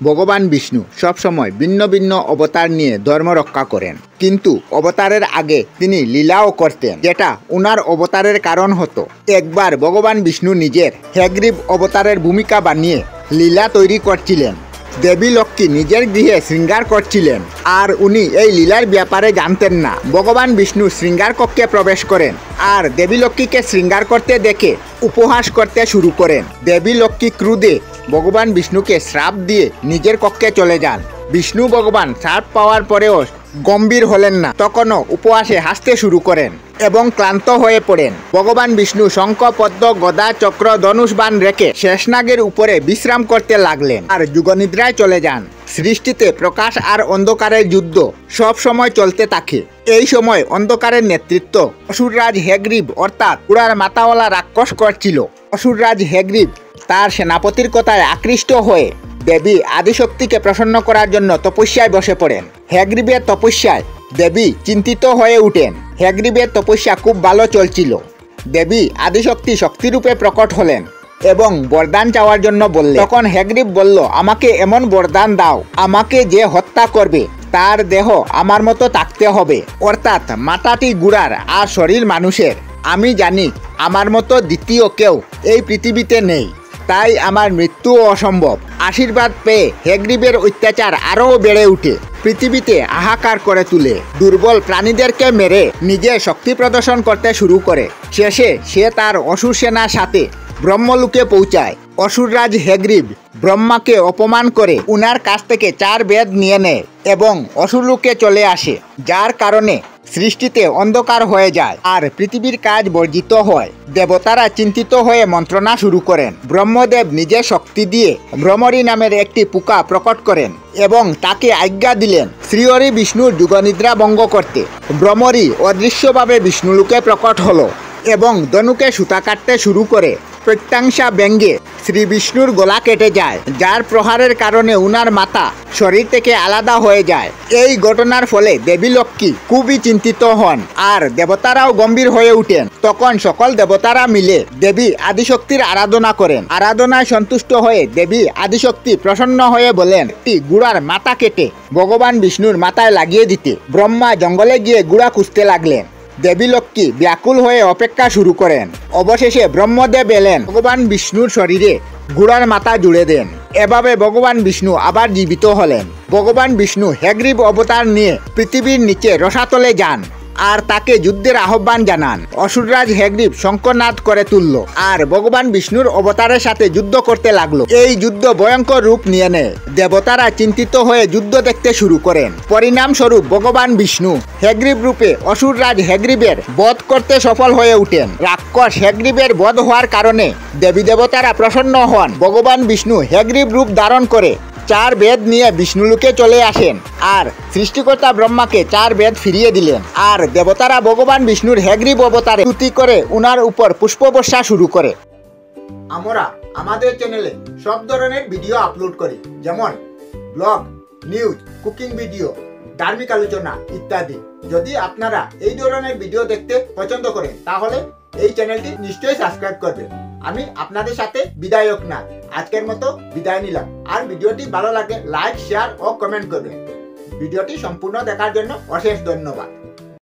ভগবান বিষ্ণু সবসময় ভিন্ন ভিন্ন অবতার নিয়ে ধর্ম রক্ষা করেন, কিন্তু অবতারের আগে তিনি লীলাও করতেন, যেটা ওনার অবতারের কারণ হতো। একবার ভগবান বিষ্ণু নিজের হ্যাগ্রীব অবতারের ভূমিকা বানিয়ে লীলা তৈরি করছিলেন। দেবী লক্ষ্মী নিজের গৃহে শৃঙ্গার করছিলেন, আর উনি এই লীলার ব্যাপারে জানতেন না। ভগবান বিষ্ণু শৃঙ্গার কক্ষে প্রবেশ করেন আর দেবী লক্ষ্মীকে শৃঙ্গার করতে দেখে উপহাস করতে শুরু করেন। দেবী লক্ষ্মী ক্রোধে ভগবান বিষ্ণুকে শ্রাপ দিয়ে নিজের কক্ষে চলে যান। বিষ্ণু ভগবান শ্রাপ পাওয়ার পরেও গম্ভীর হলেন না, তখনও উপহাসে হাসতে শুরু করেন এবং ক্লান্ত হয়ে পড়েন। ভগবান বিষ্ণু শঙ্খ, পদ্ম, গদা, চক্র, ধনুষ বাণ রেখে শেষনাগের উপরে বিশ্রাম করতে লাগলেন আর যুগনিদ্রায় চলে যান। সৃষ্টিতে প্রকাশ আর অন্ধকারের যুদ্ধ সব সময় চলতে থাকে। এই সময় অন্ধকারের নেতৃত্ব অসুররাজ হ্যাগ্রীব অর্থাৎ ঘোড়ার মাথাওয়ালা রাক্ষস করছিল। অসুররাজ হ্যাগ্রীব তার সেনাপতির কথায় আকৃষ্ট হয়ে দেবী আদিশক্তিকে প্রসন্ন করার জন্য তপস্যায় বসে পড়েন। হ্যাগ্রীবের তপস্যায় দেবী চিন্তিত হয়ে উঠেন। হ্যাগ্রীবের তপস্যা খুব ভালো চলছিল। দেবী আদিশক্তি শক্তিরূপে প্রকট হলেন এবং বরদান চাওয়ার জন্য বললেন। তখন হ্যাগ্রীব বলল, আমাকে এমন বরদান দাও, আমাকে যে হত্যা করবে তার দেহ আমার মতো থাকতে হবে, অর্থাৎ মাথাটি ঘোড়ার আর শরীর মানুষের। আমি জানি আমার মতো দ্বিতীয় কেউ এই পৃথিবীতে নেই, তাই আমার মৃত্যু অসম্ভব। আশীর্বাদ পেয়ে হ্যাগ্রীবের অত্যাচার আরও বেড়ে উঠে পৃথিবীতে হাহাকার করে তুলে। দুর্বল প্রাণীদেরকে মেরে নিজের শক্তি প্রদর্শন করতে শুরু করে। শেষে সে তার অসুর সেনার সাথে ব্রহ্মলোকে পৌঁছায়। অসুররাজ হ্যাগ্রীব ব্রহ্মাকে অপমান করে উনার কাছ থেকে 4 বেদ নিয়ে নেয় এবং অসুরলোকে চলে আসে, যার কারণে সৃষ্টিতে অন্ধকার হয়ে যায় আর পৃথিবীর কাজ বর্জিত হয়। দেবতারা চিন্তিত হয়ে মন্ত্রণা শুরু করেন। ব্রহ্মদেব নিজের শক্তি দিয়ে ভ্রমরী নামের একটি পোকা প্রকট করেন এবং তাকে আজ্ঞা দিলেন শ্রীহরি বিষ্ণুর যুগনিদ্রা ভঙ্গ করতে। ভ্রমরী অদৃশ্যভাবে বিষ্ণুলোকে প্রকট হলো এবং ধনুকে সুতা কাটতে শুরু করে। প্রত্যাংশা ব্যঙ্গে শ্রী বিষ্ণুর গলা কেটে যায়, যার প্রহারের কারণে উনার মাথা শরীর থেকে আলাদা হয়ে যায়। এই ঘটনার ফলে দেবী লক্ষ্মী খুবই চিন্তিত হন আর দেবতারাও গম্ভীর হয়ে উঠেন। তখন সকল দেবতারা মিলে দেবী আদিশক্তির আরাধনা করেন। আরাধনায় সন্তুষ্ট হয়ে দেবী আদিশক্তি প্রসন্ন হয়ে বলেন একটি ঘোড়ার মাথা কেটে ভগবান বিষ্ণুর মাথায় লাগিয়ে দিতে। ব্রহ্মা জঙ্গলে গিয়ে ঘোড়া খুঁজতে লাগলেন। দেবী লক্ষ্মী ব্যাকুল হয়ে অপেক্ষা শুরু করেন। অবশেষে ব্রহ্মদেব এলেন, ভগবান বিষ্ণুর শরীরে ঘোড়ার মাথা জুড়ে দেন। এভাবে ভগবান বিষ্ণু আবার জীবিত হলেন। ভগবান বিষ্ণু হ্যাগ্রীব অবতার নিয়ে পৃথিবীর নিচে রসাতলে যান আর তাকে যুদ্ধের আহ্বান জানান। অসুররাজ হ্যাগ্রীব শঙ্খনাদ করে তুলল আর ভগবান বিষ্ণুর অবতারের সাথে যুদ্ধ করতে লাগলো। এই যুদ্ধ ভয়ঙ্কর রূপ নিয়ে নেয়। দেবতারা চিন্তিত হয়ে যুদ্ধ দেখতে শুরু করেন। পরিণামস্বরূপ ভগবান বিষ্ণু হ্যাগ্রীব রূপে অসুররাজ হ্যাগ্রীবের বধ করতে সফল হয়ে উঠেন। রাক্ষস হ্যাগ্রীবের বধ হওয়ার কারণে দেবী দেবতারা প্রসন্ন হন। ভগবান বিষ্ণু হ্যাগ্রীব রূপ ধারণ করে 4 বেদ নিয়ে বিষ্ণুলোকে চলে আসেন আর সৃষ্টিকর্তা ব্রহ্মাকে 4 বেদ ফিরিয়ে দিলেন। আর দেবতারা ভগবান বিষ্ণুর হ্যাগ্রীব অবতারে স্তুতি করে উনার উপর পুষ্পবর্ষা শুরু করে। আমরা আমাদের চ্যানেলে সব ধরনের ভিডিও আপলোড করি, যেমন ব্লগ, নিউজ, কুকিং ভিডিও, ধার্মিক আলোচনা ইত্যাদি। যদি আপনারা এই ধরনের ভিডিও দেখতে পছন্দ করেন তাহলে এই চ্যানেলটি নিশ্চয়ই সাবস্ক্রাইব করবেন। আমি আপনাদের সাথে বিদায়ক না, আজকের মতো বিদায় নিলাম। আর ভিডিওটি ভালো লাগে লাইক, শেয়ার ও কমেন্ট করবেন। ভিডিওটি সম্পূর্ণ দেখার জন্য অশেষ ধন্যবাদ।